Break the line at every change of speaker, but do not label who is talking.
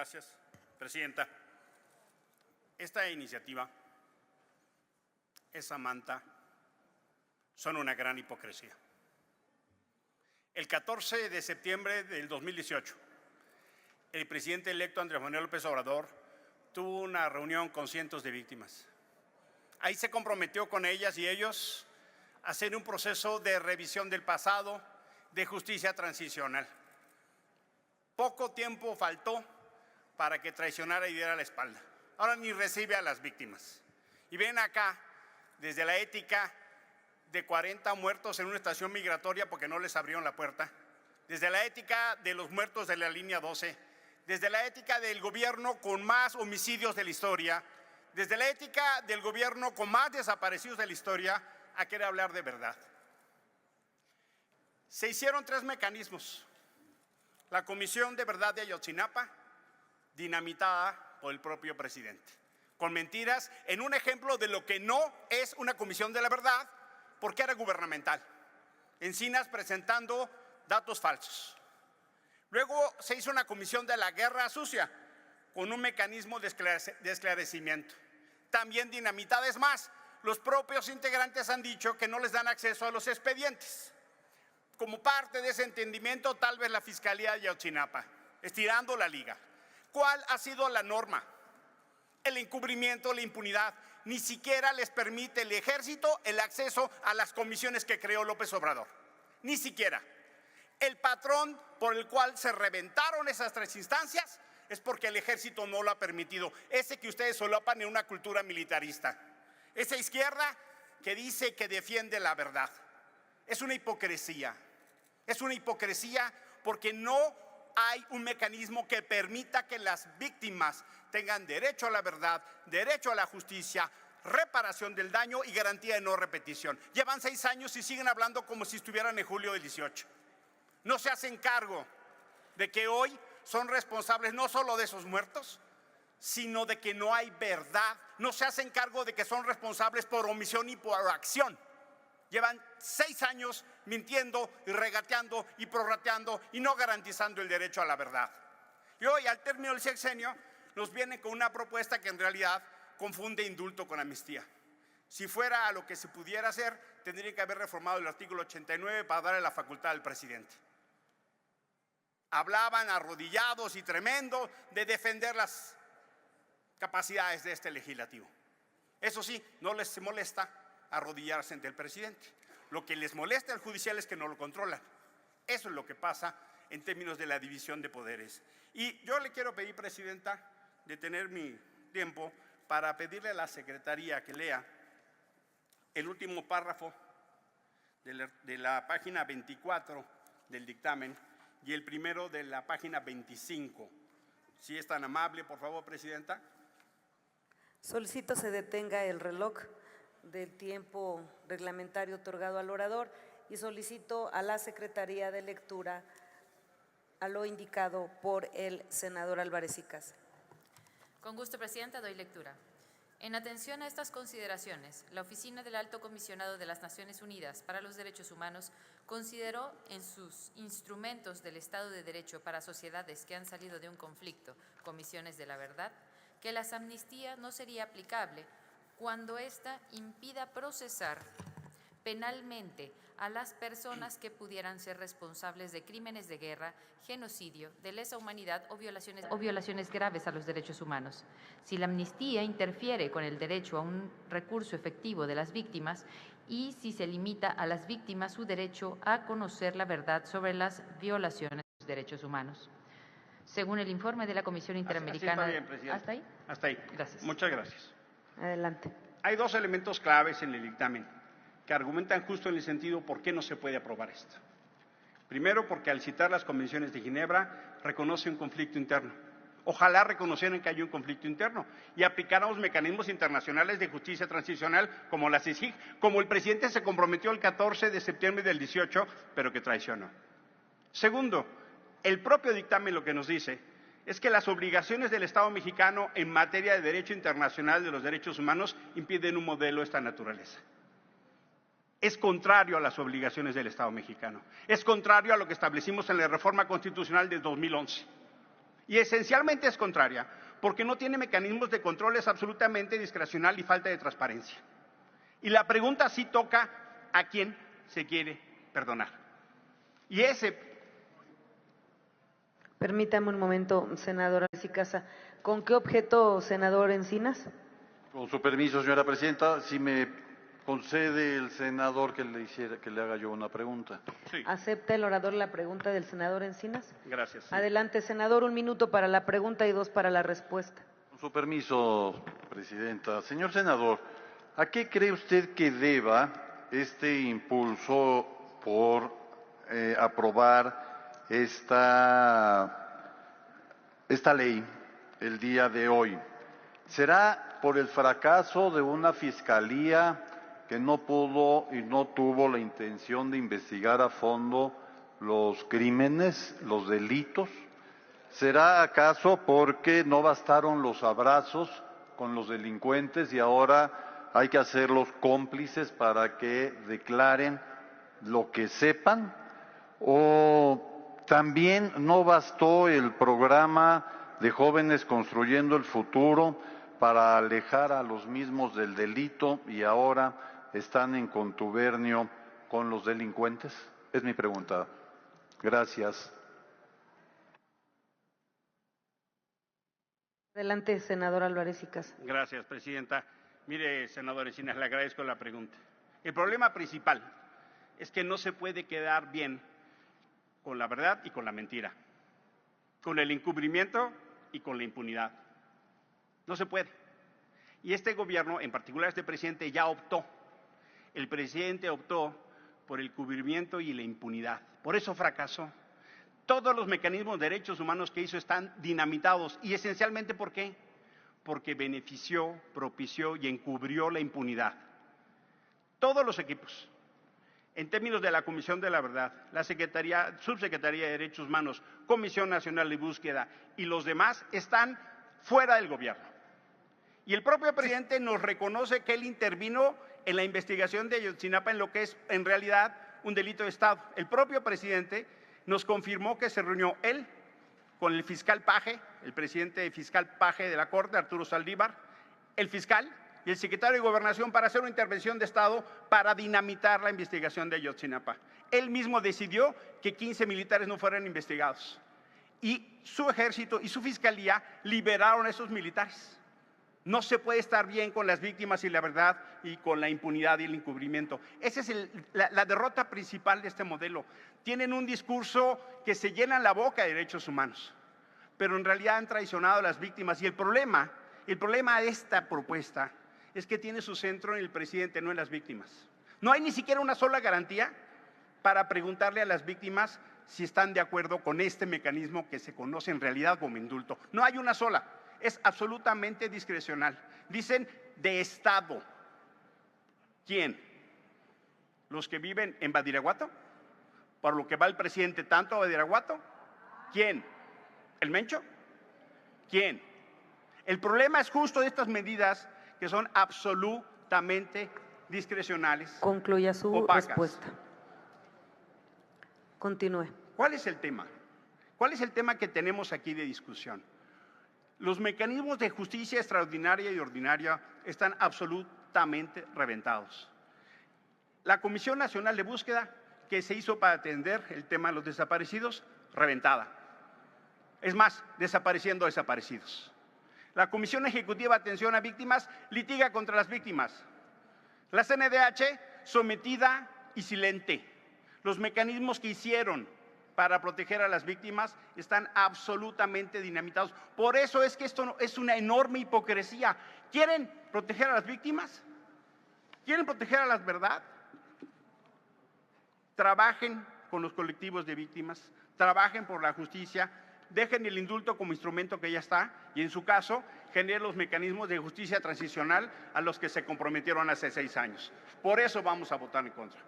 Gracias, Presidenta. Esta iniciativa, esa manta, son una gran hipocresía. El 14 de septiembre del 2018, el presidente electo Andrés Manuel López Obrador tuvo una reunión con cientos de víctimas. Ahí se comprometió con ellas y ellos a hacer un proceso de revisión del pasado, de justicia transicional. Poco tiempo faltó para que traicionara y diera la espalda. Ahora ni recibe a las víctimas. Y ven acá, desde la ética de 40 muertos en una estación migratoria porque no les abrieron la puerta, desde la ética de los muertos de la línea 12, desde la ética del gobierno con más homicidios de la historia, desde la ética del gobierno con más desaparecidos de la historia, a querer hablar de verdad. Se hicieron 3 mecanismos. La Comisión de Verdad de Ayotzinapa, dinamitada por el propio presidente, con mentiras, en un ejemplo de lo que no es una comisión de la verdad, porque era gubernamental. Encinas presentando datos falsos. Luego se hizo una comisión de la guerra sucia, con un mecanismo de esclarecimiento. También dinamitada. Es más, los propios integrantes han dicho que no les dan acceso a los expedientes. Como parte de ese entendimiento, tal vez la Fiscalía de Ayotzinapa, estirando la liga. ¿Cuál ha sido la norma? El encubrimiento, la impunidad. Ni siquiera les permite el Ejército el acceso a las comisiones que creó López Obrador. Ni siquiera. El patrón por el cual se reventaron esas 3 instancias es porque el Ejército no lo ha permitido. Ese que ustedes solapan en una cultura militarista. Esa izquierda que dice que defiende la verdad. Es una hipocresía. Es una hipocresía porque no hay un mecanismo que permita que las víctimas tengan derecho a la verdad, derecho a la justicia, reparación del daño y garantía de no repetición. Llevan 6 años y siguen hablando como si estuvieran en julio del 18. No se hacen cargo de que hoy son responsables no solo de esos muertos, sino de que no hay verdad. No se hacen cargo de que son responsables por omisión y por acción. Llevan 6 años mintiendo y regateando y prorrateando y no garantizando el derecho a la verdad. Y hoy, al término del sexenio, nos vienen con una propuesta que en realidad confunde indulto con amnistía. Si fuera a lo que se pudiera hacer, tendría que haber reformado el artículo 89 para darle la facultad al presidente. Hablaban arrodillados y tremendos de defender las capacidades de este legislativo. Eso sí, no les molesta arrodillarse ante el presidente. Lo que les molesta al judicial es que no lo controlan. Eso es lo que pasa en términos de la división de poderes. Y yo le quiero pedir, Presidenta, detener mi tiempo para pedirle a la Secretaría que lea el último párrafo de la página 24 del dictamen y el primero de la página 25. Si es tan amable, por favor, Presidenta.
Solicito se detenga el reloj del tiempo reglamentario otorgado al orador y solicito a la Secretaría de Lectura a lo indicado por el senador Álvarez y Casa.
Con gusto, Presidenta, doy lectura. En atención a estas consideraciones, la Oficina del Alto Comisionado de las Naciones Unidas para los Derechos Humanos consideró en sus instrumentos del Estado de Derecho para sociedades que han salido de un conflicto, comisiones de la verdad, que la amnistía no sería aplicable cuando ésta impida procesar penalmente a las personas que pudieran ser responsables de crímenes de guerra, genocidio, de lesa humanidad o violaciones graves a los derechos humanos. Si la amnistía interfiere con el derecho a un recurso efectivo de las víctimas y si se limita a las víctimas su derecho a conocer la verdad sobre las violaciones de los derechos humanos. Según el informe de la Comisión Interamericana…
Así está bien, Presidenta.
¿Hasta ahí?
Hasta ahí.
Gracias.
Muchas gracias.
Adelante.
Hay 2 elementos claves en el dictamen que argumentan justo en el sentido por qué no se puede aprobar esto. Primero, porque al citar las convenciones de Ginebra reconoce un conflicto interno. Ojalá reconocieran que hay un conflicto interno y aplicáramos mecanismos internacionales de justicia transicional como la CICIG, como el presidente se comprometió el 14 de septiembre del 18, pero que traicionó. Segundo, el propio dictamen lo que nos dice es que las obligaciones del Estado mexicano en materia de derecho internacional de los derechos humanos impiden un modelo de esta naturaleza. Es contrario a las obligaciones del Estado mexicano. Es contrario a lo que establecimos en la reforma constitucional de 2011. Y esencialmente es contraria porque no tiene mecanismos de control, es absolutamente discrecional y falta de transparencia. Y la pregunta sí toca a quién se quiere perdonar. Y
Permítame un momento, senadora Casa. ¿Con qué objeto, senador Encinas?
Con su permiso, señora presidenta, si me concede el senador que le haga yo una pregunta.
Sí.
¿Acepta el orador la pregunta del senador Encinas?
Gracias. Sí.
Adelante, senador, 1 minuto para la pregunta y 2 para la respuesta.
Con su permiso, presidenta. Señor senador, ¿a qué cree usted que deba este impulso por aprobar esta ley el día de hoy? ¿Será por el fracaso de una fiscalía que no pudo y no tuvo la intención de investigar a fondo los crímenes, los delitos? ¿Será acaso porque no bastaron los abrazos con los delincuentes y ahora hay que hacerlos cómplices para que declaren lo que sepan? ¿O también no bastó el programa de Jóvenes Construyendo el Futuro para alejar a los mismos del delito y ahora están en contubernio con los delincuentes? Es mi pregunta. Gracias.
Adelante, senador Álvarez y Casa.
Gracias, presidenta. Mire, senador Encinas, le agradezco la pregunta. El problema principal es que no se puede quedar bien con la verdad y con la mentira, con el encubrimiento y con la impunidad. No se puede. Y este gobierno, en particular este presidente, ya optó. El presidente optó por el cubrimiento y la impunidad. Por eso fracasó. Todos los mecanismos de derechos humanos que hizo están dinamitados. ¿Y esencialmente por qué? Porque benefició, propició y encubrió la impunidad. Todos los equipos, en términos de la Comisión de la Verdad, la Subsecretaría de Derechos Humanos, Comisión Nacional de Búsqueda y los demás están fuera del gobierno. Y el propio presidente nos reconoce que él intervino en la investigación de Ayotzinapa en lo que es en realidad un delito de Estado. El propio presidente nos confirmó que se reunió él con el fiscal Paje, el presidente fiscal Paje de la Corte, Arturo Saldívar, el fiscal y el secretario de Gobernación para hacer una intervención de Estado para dinamitar la investigación de Ayotzinapa. Él mismo decidió que 15 militares no fueran investigados y su ejército y su fiscalía liberaron a esos militares. No se puede estar bien con las víctimas y la verdad y con la impunidad y el encubrimiento. Esa es la derrota principal de este modelo. Tienen un discurso que se llenan la boca de derechos humanos, pero en realidad han traicionado a las víctimas. Y el problema de esta propuesta es que tiene su centro en el presidente, no en las víctimas. No hay ni siquiera una sola garantía para preguntarle a las víctimas si están de acuerdo con este mecanismo que se conoce en realidad como indulto. No hay una sola. Es absolutamente discrecional. Dicen de Estado. ¿Quién? ¿Los que viven en Badiraguato? ¿Por lo que va el presidente tanto a Badiraguato? ¿Quién? ¿El Mencho? ¿Quién? El problema es justo de estas medidas que son absolutamente discrecionales.
Concluya su
opacas.
Respuesta. Continúe.
¿Cuál es el tema? ¿Cuál es el tema que tenemos aquí de discusión? Los mecanismos de justicia extraordinaria y ordinaria están absolutamente reventados. La Comisión Nacional de Búsqueda, que se hizo para atender el tema de los desaparecidos, reventada. Es más, desapareciendo desaparecidos. La Comisión Ejecutiva de Atención a Víctimas litiga contra las víctimas. La CNDH, sometida y silente. Los mecanismos que hicieron para proteger a las víctimas están absolutamente dinamitados. Por eso es que esto es una enorme hipocresía. ¿Quieren proteger a las víctimas? ¿Quieren proteger a la verdad? Trabajen con los colectivos de víctimas, trabajen por la justicia, dejen el indulto como instrumento que ya está y en su caso generen los mecanismos de justicia transicional a los que se comprometieron hace 6 años. Por eso vamos a votar en contra.